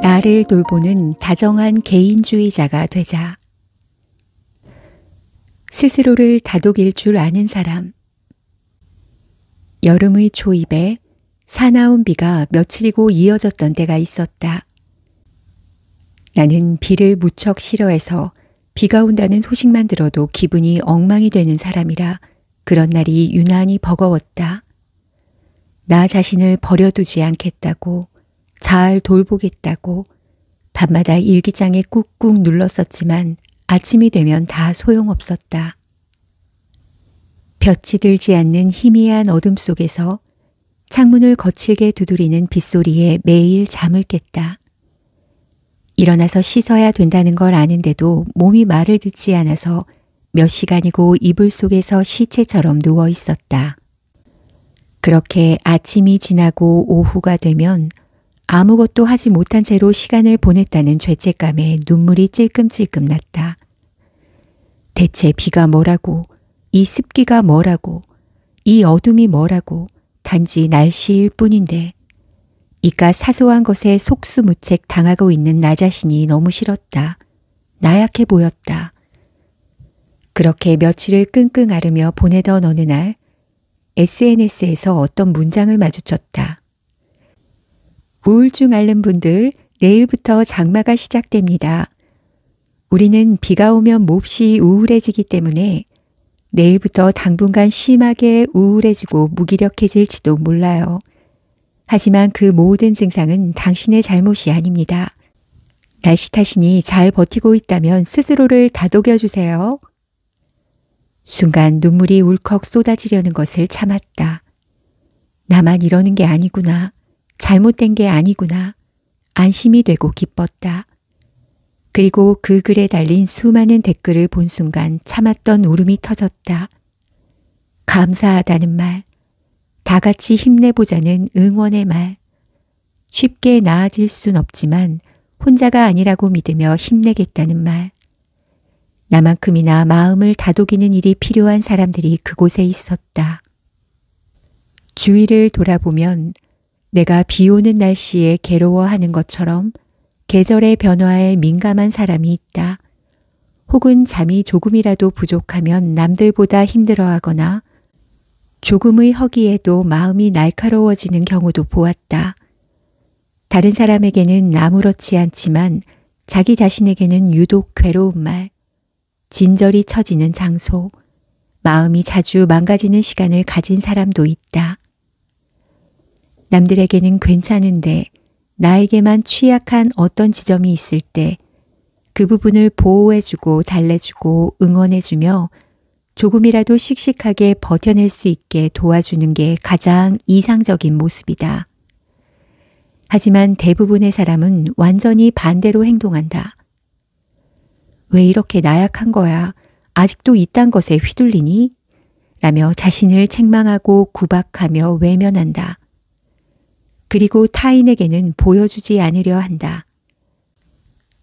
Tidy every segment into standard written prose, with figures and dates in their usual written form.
나를 돌보는 다정한 개인주의자가 되자. 스스로를 다독일 줄 아는 사람. 여름의 초입에 사나운 비가 며칠이고 이어졌던 때가 있었다. 나는 비를 무척 싫어해서 비가 온다는 소식만 들어도 기분이 엉망이 되는 사람이라 그런 날이 유난히 버거웠다. 나 자신을 버려두지 않겠다고, 잘 돌보겠다고 밤마다 일기장에 꾹꾹 눌렀었지만 아침이 되면 다 소용없었다. 볕이 들지 않는 희미한 어둠 속에서 창문을 거칠게 두드리는 빗소리에 매일 잠을 깼다. 일어나서 씻어야 된다는 걸 아는데도 몸이 말을 듣지 않아서 몇 시간이고 이불 속에서 시체처럼 누워 있었다. 그렇게 아침이 지나고 오후가 되면 아무것도 하지 못한 채로 시간을 보냈다는 죄책감에 눈물이 찔끔찔끔 났다. 대체 비가 뭐라고, 이 습기가 뭐라고, 이 어둠이 뭐라고, 단지 날씨일 뿐인데 이깟 사소한 것에 속수무책 당하고 있는 나 자신이 너무 싫었다. 나약해 보였다. 그렇게 며칠을 끙끙 앓으며 보내던 어느 날 SNS에서 어떤 문장을 마주쳤다. 우울증 앓는 분들, 내일부터 장마가 시작됩니다. 우리는 비가 오면 몹시 우울해지기 때문에 내일부터 당분간 심하게 우울해지고 무기력해질지도 몰라요. 하지만 그 모든 증상은 당신의 잘못이 아닙니다. 날씨 탓이니 잘 버티고 있다면 스스로를 다독여 주세요. 순간 눈물이 울컥 쏟아지려는 것을 참았다. 나만 이러는 게 아니구나. 잘못된 게 아니구나. 안심이 되고 기뻤다. 그리고 그 글에 달린 수많은 댓글을 본 순간 참았던 울음이 터졌다. 감사하다는 말, 다 같이 힘내보자는 응원의 말, 쉽게 나아질 순 없지만 혼자가 아니라고 믿으며 힘내겠다는 말, 나만큼이나 마음을 다독이는 일이 필요한 사람들이 그곳에 있었다. 주위를 돌아보면 내가 비 오는 날씨에 괴로워하는 것처럼 계절의 변화에 민감한 사람이 있다. 혹은 잠이 조금이라도 부족하면 남들보다 힘들어하거나 조금의 허기에도 마음이 날카로워지는 경우도 보았다. 다른 사람에게는 아무렇지 않지만 자기 자신에게는 유독 괴로운 말, 진절이 처지는 장소, 마음이 자주 망가지는 시간을 가진 사람도 있다. 남들에게는 괜찮은데 나에게만 취약한 어떤 지점이 있을 때 그 부분을 보호해주고 달래주고 응원해주며 조금이라도 씩씩하게 버텨낼 수 있게 도와주는 게 가장 이상적인 모습이다. 하지만 대부분의 사람은 완전히 반대로 행동한다. 왜 이렇게 나약한 거야? 아직도 이딴 것에 휘둘리니? 라며 자신을 책망하고 구박하며 외면한다. 그리고 타인에게는 보여주지 않으려 한다.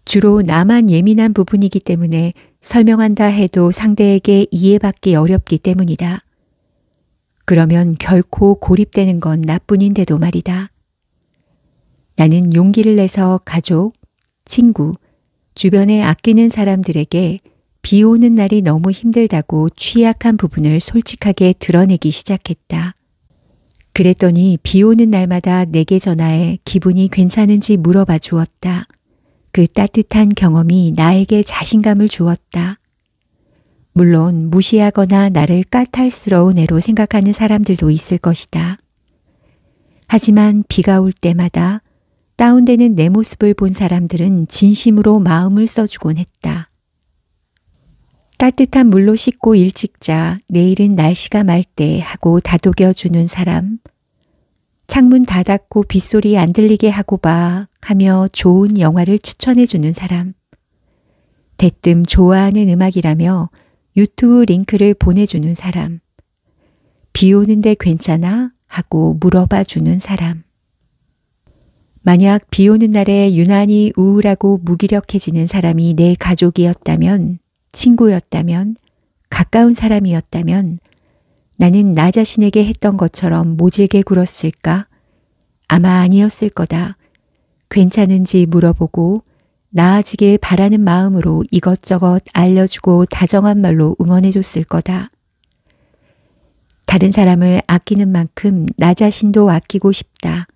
주로 나만 예민한 부분이기 때문에 설명한다 해도 상대에게 이해받기 어렵기 때문이다. 그러면 결코 고립되는 건 나뿐인데도 말이다. 나는 용기를 내서 가족, 친구, 주변에 아끼는 사람들에게 비 오는 날이 너무 힘들다고 취약한 부분을 솔직하게 드러내기 시작했다. 그랬더니 비 오는 날마다 내게 전화해 기분이 괜찮은지 물어봐 주었다. 그 따뜻한 경험이 나에게 자신감을 주었다. 물론 무시하거나 나를 까탈스러운 애로 생각하는 사람들도 있을 것이다. 하지만 비가 올 때마다 다운되는 내 모습을 본 사람들은 진심으로 마음을 써주곤 했다. 따뜻한 물로 씻고 일찍 자, 내일은 날씨가 맑대 하고 다독여주는 사람, 창문 닫았고 빗소리 안 들리게 하고 봐 하며 좋은 영화를 추천해주는 사람, 대뜸 좋아하는 음악이라며 유튜브 링크를 보내주는 사람, 비 오는데 괜찮아? 하고 물어봐주는 사람. 만약 비 오는 날에 유난히 우울하고 무기력해지는 사람이 내 가족이었다면, 친구였다면, 가까운 사람이었다면 나는 나 자신에게 했던 것처럼 모질게 굴었을까? 아마 아니었을 거다. 괜찮은지 물어보고 나아지길 바라는 마음으로 이것저것 알려주고 다정한 말로 응원해줬을 거다. 다른 사람을 아끼는 만큼 나 자신도 아끼고 싶다.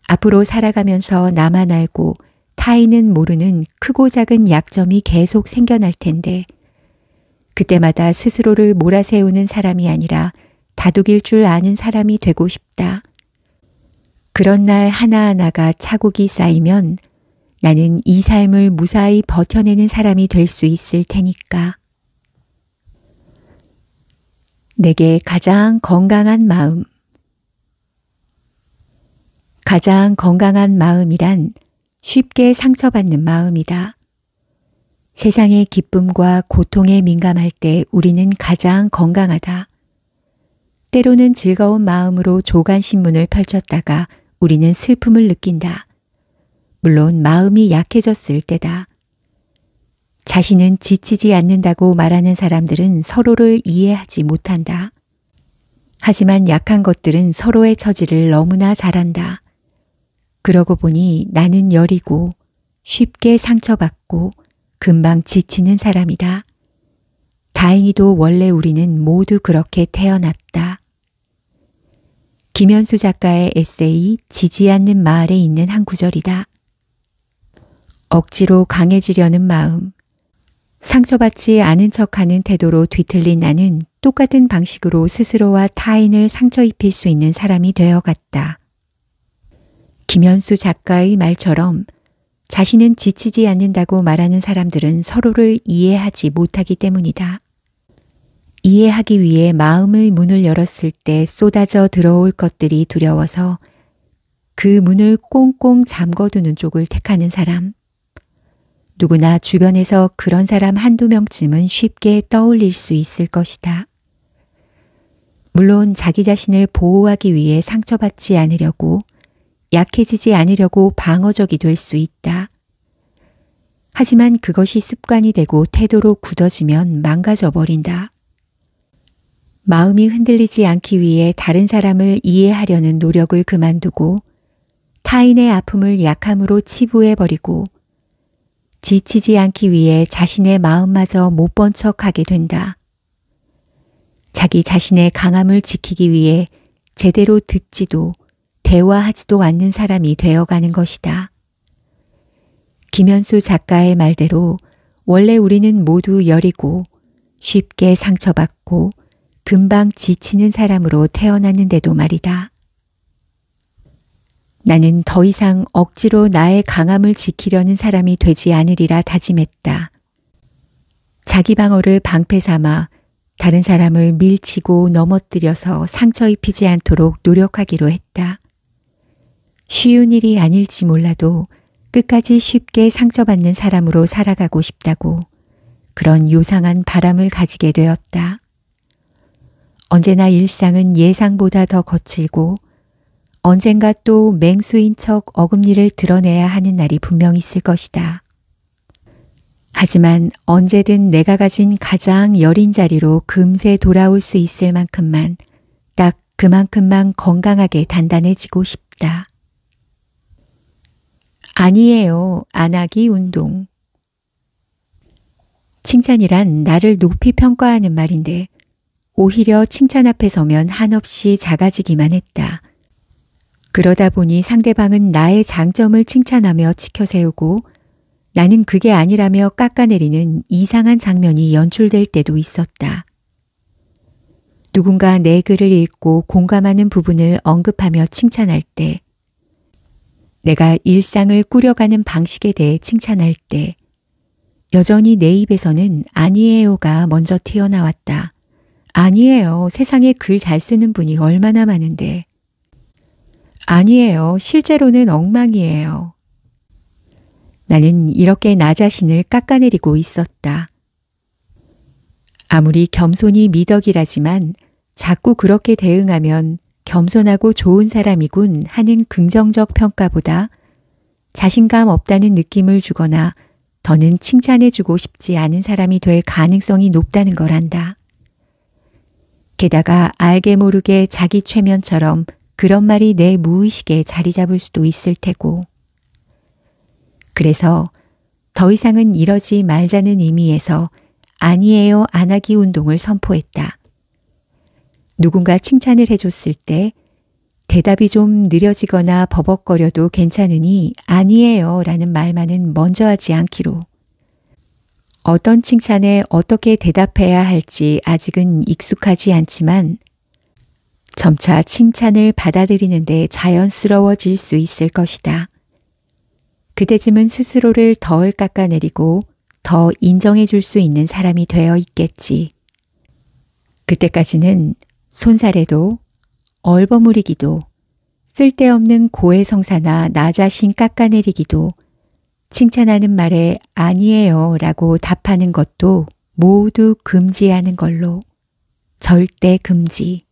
앞으로 살아가면서 나만 알고 타인은 모르는 크고 작은 약점이 계속 생겨날 텐데 그때마다 스스로를 몰아세우는 사람이 아니라 다독일 줄 아는 사람이 되고 싶다. 그런 날 하나하나가 차곡이 쌓이면 나는 이 삶을 무사히 버텨내는 사람이 될 수 있을 테니까. 내게 가장 건강한 마음. 가장 건강한 마음이란 쉽게 상처받는 마음이다. 세상의 기쁨과 고통에 민감할 때 우리는 가장 건강하다. 때로는 즐거운 마음으로 조간신문을 펼쳤다가 우리는 슬픔을 느낀다. 물론 마음이 약해졌을 때다. 자신은 지치지 않는다고 말하는 사람들은 서로를 이해하지 못한다. 하지만 약한 것들은 서로의 처지를 너무나 잘 안다. 그러고 보니 나는 여리고 쉽게 상처받고 금방 지치는 사람이다. 다행히도 원래 우리는 모두 그렇게 태어났다. 김현수 작가의 에세이 지지 않는 마을에 있는 한 구절이다. 억지로 강해지려는 마음, 상처받지 않은 척하는 태도로 뒤틀린 나는 똑같은 방식으로 스스로와 타인을 상처 입힐 수 있는 사람이 되어갔다. 김현수 작가의 말처럼 자신은 지치지 않는다고 말하는 사람들은 서로를 이해하지 못하기 때문이다. 이해하기 위해 마음의 문을 열었을 때 쏟아져 들어올 것들이 두려워서 그 문을 꽁꽁 잠궈두는 쪽을 택하는 사람. 누구나 주변에서 그런 사람 한두 명쯤은 쉽게 떠올릴 수 있을 것이다. 물론 자기 자신을 보호하기 위해 상처받지 않으려고, 약해지지 않으려고 방어적이 될 수 있다. 하지만 그것이 습관이 되고 태도로 굳어지면 망가져 버린다. 마음이 흔들리지 않기 위해 다른 사람을 이해하려는 노력을 그만두고 타인의 아픔을 약함으로 치부해버리고 지치지 않기 위해 자신의 마음마저 못 본 척하게 된다. 자기 자신의 강함을 지키기 위해 제대로 듣지도 대화하지도 않는 사람이 되어가는 것이다. 김현수 작가의 말대로 원래 우리는 모두 여리고 쉽게 상처받고 금방 지치는 사람으로 태어났는데도 말이다. 나는 더 이상 억지로 나의 강함을 지키려는 사람이 되지 않으리라 다짐했다. 자기 방어를 방패 삼아 다른 사람을 밀치고 넘어뜨려서 상처 입히지 않도록 노력하기로 했다. 쉬운 일이 아닐지 몰라도 끝까지 쉽게 상처받는 사람으로 살아가고 싶다고 그런 요상한 바람을 가지게 되었다. 언제나 일상은 예상보다 더 거칠고 언젠가 또 맹수인 척 어금니를 드러내야 하는 날이 분명 있을 것이다. 하지만 언제든 내가 가진 가장 여린 자리로 금세 돌아올 수 있을 만큼만 딱 그만큼만 건강하게 단단해지고 싶다. 아니에요. 안 하기 운동. 칭찬이란 나를 높이 평가하는 말인데 오히려 칭찬 앞에 서면 한없이 작아지기만 했다. 그러다 보니 상대방은 나의 장점을 칭찬하며 치켜세우고 나는 그게 아니라며 깎아내리는 이상한 장면이 연출될 때도 있었다. 누군가 내 글을 읽고 공감하는 부분을 언급하며 칭찬할 때, 내가 일상을 꾸려가는 방식에 대해 칭찬할 때, 여전히 내 입에서는 아니에요가 먼저 튀어나왔다. 아니에요. 세상에 글 잘 쓰는 분이 얼마나 많은데. 아니에요. 실제로는 엉망이에요. 나는 이렇게 나 자신을 깎아내리고 있었다. 아무리 겸손이 미덕이라지만 자꾸 그렇게 대응하면 겸손하고 좋은 사람이군 하는 긍정적 평가보다 자신감 없다는 느낌을 주거나 더는 칭찬해주고 싶지 않은 사람이 될 가능성이 높다는 걸 안다. 게다가 알게 모르게 자기 최면처럼 그런 말이 내 무의식에 자리 잡을 수도 있을 테고. 그래서 더 이상은 이러지 말자는 의미에서 아니에요 안 하기 운동을 선포했다. 누군가 칭찬을 해줬을 때 대답이 좀 느려지거나 버벅거려도 괜찮으니 아니에요 라는 말만은 먼저 하지 않기로. 어떤 칭찬에 어떻게 대답해야 할지 아직은 익숙하지 않지만 점차 칭찬을 받아들이는데 자연스러워질 수 있을 것이다. 그때쯤은 스스로를 덜 깎아내리고 더 인정해 줄 수 있는 사람이 되어 있겠지. 그때까지는 손살에도 얼버무리기도 쓸데없는 고해성사나 나 자신 깎아내리기도 칭찬하는 말에 아니에요 라고 답하는 것도 모두 금지하는 걸로. 절대 금지.